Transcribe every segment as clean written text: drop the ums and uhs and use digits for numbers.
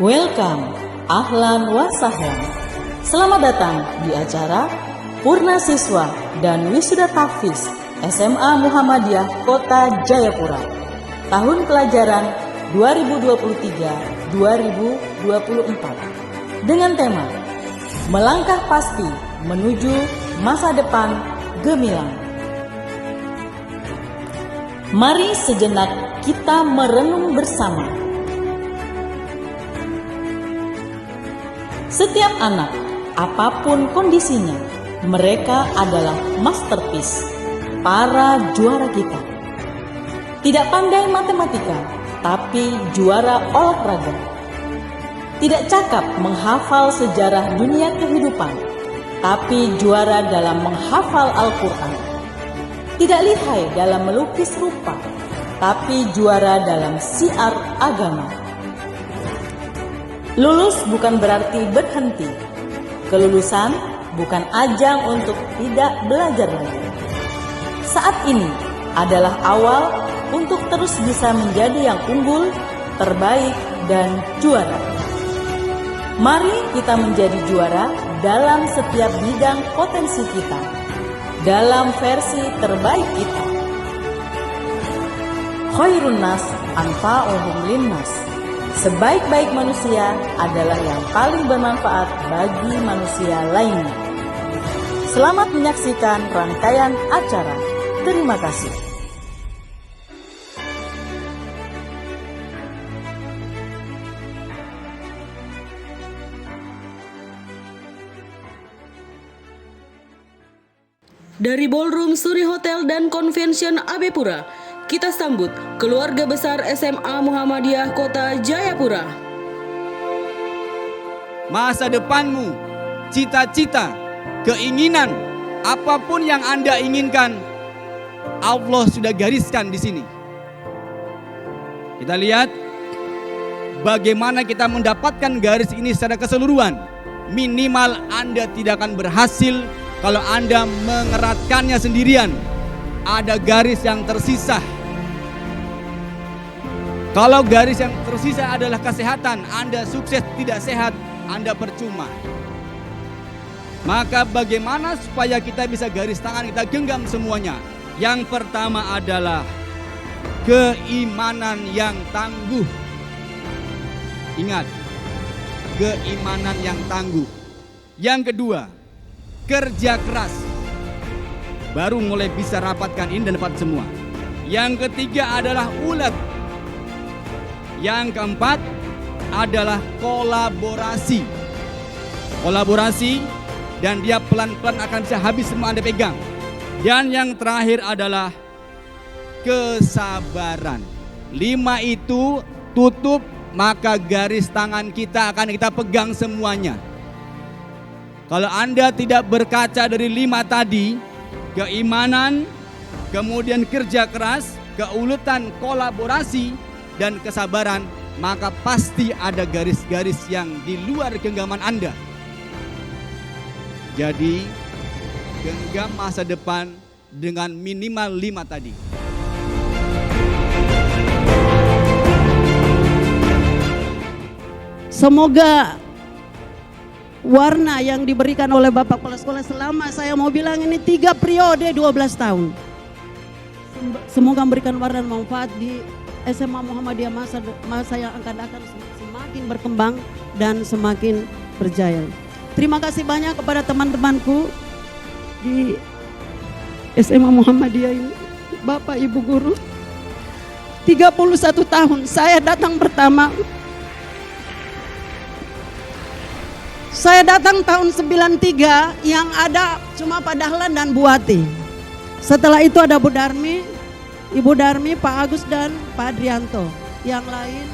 Welcome, ahlan wa sahlan. Selamat datang di acara Purna Siswa dan Wisuda Tahfiz SMA Muhammadiyah Kota Jayapura tahun pelajaran 2023-2024 dengan tema Melangkah Pasti Menuju Masa Depan Gemilang. Mari sejenak kita merenung bersama. Setiap anak, apapun kondisinya, mereka adalah masterpiece, para juara kita. Tidak pandai matematika, tapi juara olahraga. Tidak cakap menghafal sejarah dunia kehidupan, tapi juara dalam menghafal Al-Quran. Tidak lihai dalam melukis rupa, tapi juara dalam siar agama. Lulus bukan berarti berhenti. Kelulusan bukan ajang untuk tidak belajar lagi. Saat ini adalah awal untuk terus bisa menjadi yang unggul, terbaik, dan juara. Mari kita menjadi juara dalam setiap bidang potensi kita, dalam versi terbaik kita. Khairun nas anfa'uhum linnas. Sebaik-baik manusia adalah yang paling bermanfaat bagi manusia lainnya. Selamat menyaksikan rangkaian acara. Terima kasih. Dari Ballroom Suri Hotel dan Convention AB Pura, kita sambut keluarga besar SMA Muhammadiyah Kota Jayapura. Masa depanmu, cita-cita, keinginan, apapun yang Anda inginkan, Allah sudah gariskan di sini. Kita lihat bagaimana kita mendapatkan garis ini secara keseluruhan. Minimal Anda tidak akan berhasil kalau Anda mengeratkannya sendirian. Ada garis yang tersisa. Kalau garis yang tersisa adalah kesehatan, Anda sukses, tidak sehat, Anda percuma. Maka bagaimana supaya kita bisa garis tangan, kita genggam semuanya? Yang pertama adalah keimanan yang tangguh. Ingat, keimanan yang tangguh. Yang kedua, kerja keras. Baru mulai bisa rapatkan ini dan dapat semua. Yang ketiga adalah ulet. Yang keempat adalah kolaborasi. Kolaborasi dan dia pelan-pelan akan bisa habis semua Anda pegang. Dan yang terakhir adalah kesabaran. 5 itu tutup, maka garis tangan kita akan kita pegang semuanya. Kalau Anda tidak berkaca dari 5 tadi, keimanan, kemudian kerja keras, keuletan, kolaborasi, dan kesabaran, maka pasti ada garis-garis yang di luar genggaman Anda. Jadi, genggam masa depan dengan minimal 5 tadi. Semoga warna yang diberikan oleh Bapak Kepala Sekolah selama saya mau bilang ini 3 periode 12 tahun. Semoga memberikan warna dan manfaat di SMA Muhammadiyah masa yang akan datang semakin berkembang dan semakin berjaya. Terima kasih banyak kepada teman-temanku di SMA Muhammadiyah ini, Bapak Ibu Guru. 31 tahun saya datang pertama. Saya datang tahun 93, yang ada cuma Pak Dahlan dan Bu Ati. Setelah itu ada Bu Darmi, Ibu Darmi, Pak Agus dan Pak Adrianto. Yang lain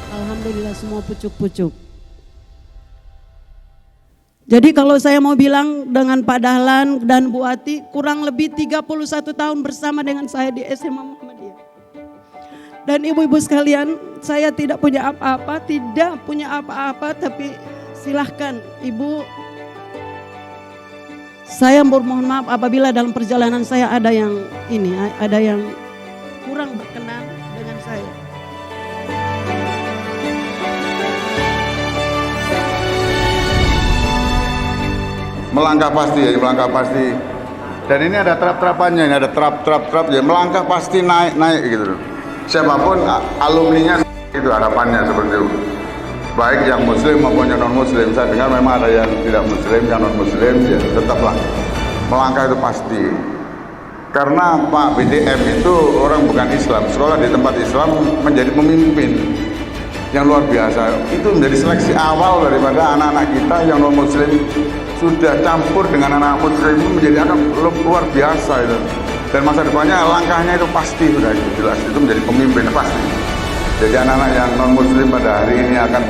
alhamdulillah semua pucuk-pucuk. Jadi kalau saya mau bilang dengan Pak Dahlan dan Bu Ati, kurang lebih 31 tahun bersama dengan saya di SMA Muhammadiyah. Dan ibu-ibu sekalian, saya tidak punya apa-apa, tapi silahkan Ibu. Saya mohon maaf apabila dalam perjalanan saya ada yang kurang berkenan dengan saya. Melangkah pasti. Dan ini ada trap-trapannya, ini ada trap ya, melangkah pasti naik gitu. Siapapun alumninya itu harapannya seperti itu. Baik yang muslim maupun yang non muslim. Saya dengar memang ada yang tidak muslim, yang non muslim, ya tetaplah melangkah itu pasti. Karena Pak BDM itu orang bukan Islam, sekolah di tempat Islam menjadi pemimpin yang luar biasa. Itu menjadi seleksi awal daripada anak-anak kita yang non muslim sudah campur dengan anak muslim menjadi anak luar biasa itu. Dan masa depannya langkahnya itu pasti sudah jelas, itu menjadi pemimpin pasti. Jadi anak-anak yang non muslim pada hari ini akan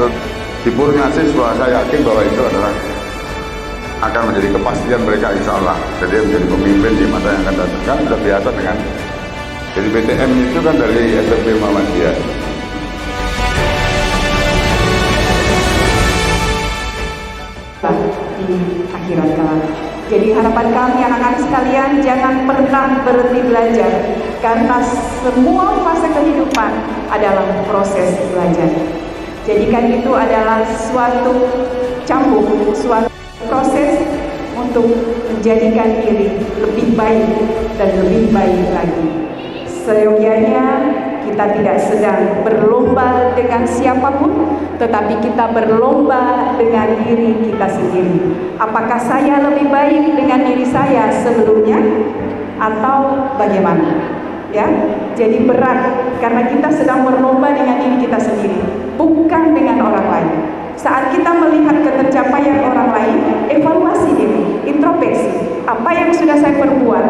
dipurna siswa, saya yakin bahwa itu adalah akan menjadi kepastian mereka insya Allah. Jadi menjadi pemimpin di masa yang akan datang. Kan sudah biasa dengan, jadi BTM itu kan dari SMP Muhammadiyah. Di akhirat kelak. Jadi harapan kami anak-anak sekalian, jangan pernah berhenti belajar, karena semua fase kehidupan adalah proses belajar. Jadikan itu adalah suatu cambuk, suatu proses untuk menjadikan diri lebih baik dan lebih baik lagi. Seyogianya kita tidak sedang berlomba dengan siapapun, tetapi kita berlomba dengan diri kita sendiri. Apakah saya lebih baik dengan diri saya sebelumnya atau bagaimana? Ya, jadi berat karena kita sedang berlomba dengan diri kita sendiri, bukan dengan orang lain. Saat kita melihat ketercapaian orang lain, evaluasi diri, introspeksi, apa yang sudah saya perbuat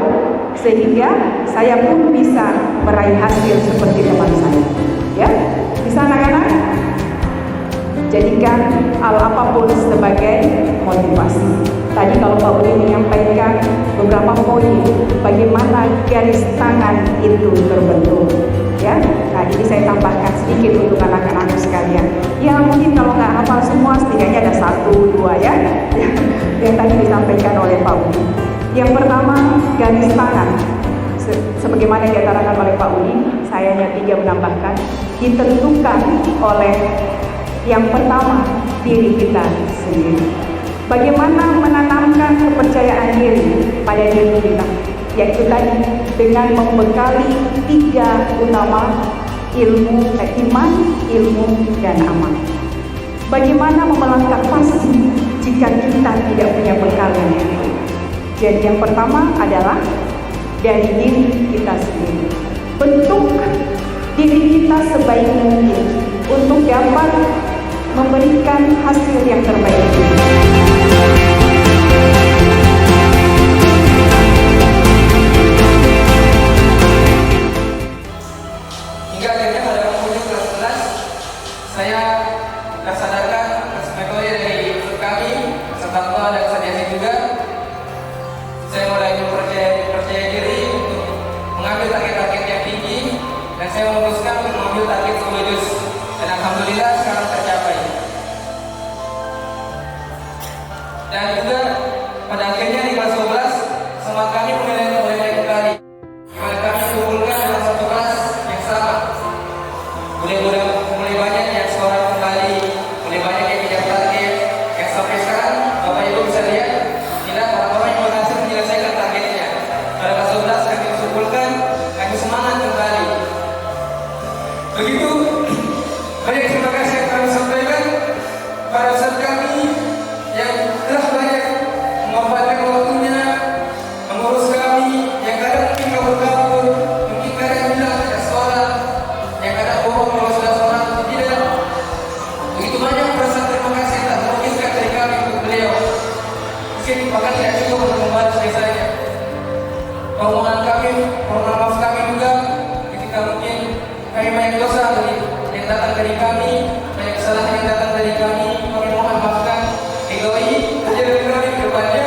sehingga saya pun bisa meraih hasil seperti teman saya. Ya, bisa anak-anak? Jadikan hal apapun sebagai motivasi. Tadi kalau Pak Uli menyampaikan beberapa poin bagaimana garis tangan itu terbentuk. Ya, nah ini saya tambahkan sedikit untuk anak-anak sekalian. Ya mungkin kalau nggak hafal semua, setidaknya ada 1, 2 ya, yang tadi disampaikan oleh Pak Uli. Yang pertama, garis tangan. Sebagaimana yang dikatakan oleh Pak Uli, saya hanya 3 menambahkan, ditentukan oleh yang pertama diri kita sendiri. Bagaimana menanamkan kepercayaan diri pada diri kita, yaitu tadi dengan membekali 3 utama, iman, ilmu, dan amal. Bagaimana melangkah pasti jika kita tidak punya bekal yang cukup? Jadi yang pertama adalah dari diri kita sendiri. Bentuk diri kita sebaik mungkin untuk dapat memberikan hasil yang terbaik. Hingga akhirnya pada penghujung kelas 11, saya tersadarkan atas metode dari guru kami, serta dan sediasi juga. Saya mulai percaya diri untuk mengambil target-target yang tinggi, dan saya memutuskan untuk mengambil target 10 juz. Dan alhamdulillah sekarang tercapai. Dan juga pada akhirnya di kelas 12, semangat kami mulai naik kembali. Dimana kami dikumpulkan dalam satu kelas yang sama. Mulai banyak yang seorang kembali, mulai banyak yang tidak target, yang sampai sekarang Bapak Ibu bisa lihat tidak orang-orang yang berhasil menyelesaikan targetnya. Pada kelas 12 kami kumpulkan, kami semangat kembali. Begitu banyak terima kasih yang kami sampaikan pada saat kami yang telah banyak mengorbankan waktunya mengurus kami, yang kadang mungkin kabur-kabur, mungkin kadang bilang tidak sholat, yang kadang bohong kalau sudah sholat atau tidak. Begitu banyak perasaan terima kasih tak terlukiskan dari kami untuk beliau. Mungkin bahkan tidak cukup untuk membalas biasanya. Permohonan kami, permohonan maaf kami juga ketika mungkin kami banyak dosa yang datang dari kami, banyak kesalahan yang datang dari kami mohon maafkan. Egois, ajaran kami ke depannya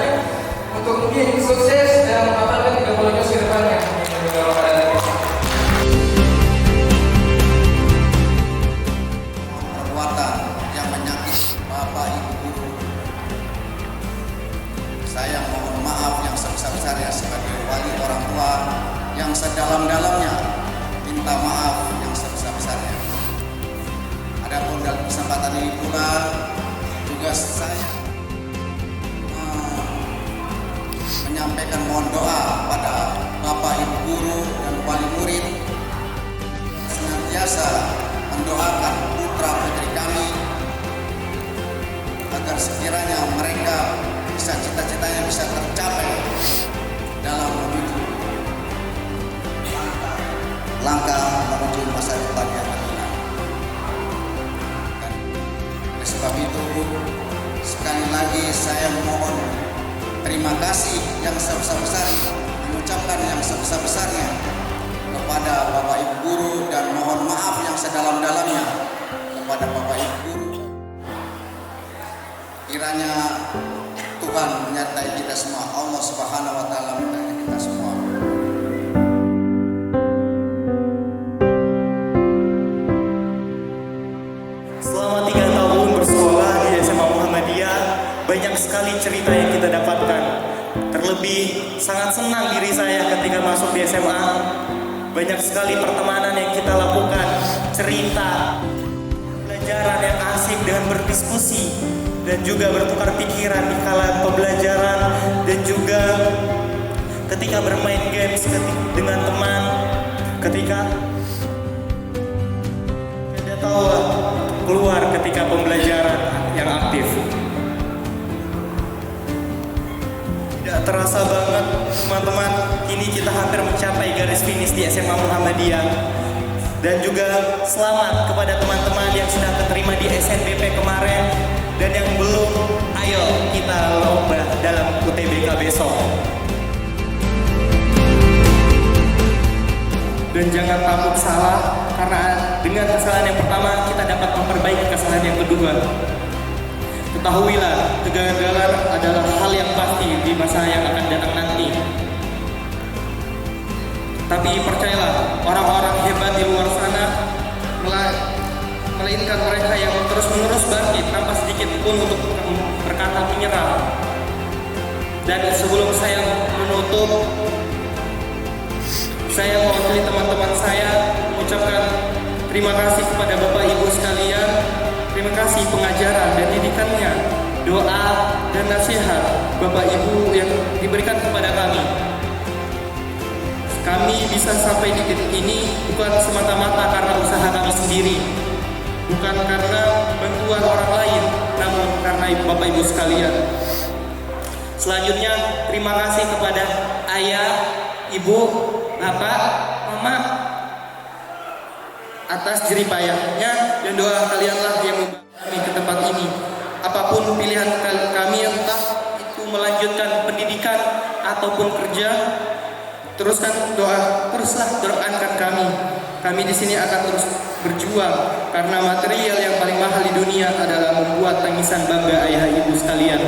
untuk mungkin sukses dalam mengamalkan 30 juz ke depannya. Perbuatan yang menyakiti Bapak Ibu guru sedalam-dalamnya minta maaf yang sebesar-besarnya. Adapun dalam kesempatan ini pula tugas saya menyampaikan mohon doa pada Bapak Ibu guru dan wali murid senantiasa mendoakan putra putri kami agar sekiranya mereka bisa cita-citanya bisa tercapai dalam menuju langkah menuju masa depan yang gemilang. Oleh sebab itu, sekali lagi saya mohon terima kasih yang sebesar-besarnya, mengucapkan yang sebesar-besarnya kepada Bapak Ibu guru dan mohon maaf yang sedalam-dalamnya kepada Bapak Ibu guru. Kiranya Tuhan menyertai kita semua, Allah Subhanahu wa taala menyertai kita semua. Selama 3 tahun bersekolah di SMA Muhammadiyah, banyak sekali cerita yang kita dapatkan. Terlebih sangat senang diri saya ketika masuk di SMA. Banyak sekali pertemanan yang kita lakukan, cerita, pelajaran yang asik dengan berdiskusi dan juga bertukar pikiran di kala pembelajaran, dan juga ketika bermain games dengan teman, ketika tidak tahu keluar ketika pembelajaran yang aktif. Tidak terasa banget teman-teman, kini kita hampir mencapai garis finish di SMA Muhammadiyah. Dan juga selamat kepada teman-teman yang sudah keterima di SNBP kemarin, dan yang belum, ayo kita lomba dalam UTBK besok. Dan jangan takut salah, karena dengan kesalahan yang pertama kita dapat memperbaiki kesalahan yang kedua. Ketahuilah, kegagalan adalah hal yang pasti di masa yang akan datang nanti. Tapi percayalah, orang-orang hebat di luar sana melainkan mereka yang terus-menerus bangkit tanpa sedikit pun untuk berkata menyerah. Dan sebelum saya menutup, saya mewakili teman-teman saya mengucapkan terima kasih kepada Bapak Ibu sekalian. Terima kasih pengajaran dan didikannya, doa dan nasihat Bapak Ibu yang diberikan kepada kami. Kami bisa sampai di titik ini bukan semata-mata karena usaha kami sendiri, bukan karena bantuan orang lain, namun karena Bapak Ibu sekalian. Selanjutnya, terima kasih kepada ayah, ibu, bapak, mama atas jeripayahnya, dan doa kalianlah yang membawa kami ke tempat ini. Apapun pilihan kami, entah itu melanjutkan pendidikan ataupun kerja, teruslah doakan kami. Kami di sini akan terus berjuang, karena material yang paling mahal di dunia adalah membuat tangisan bangga ayah ibu sekalian.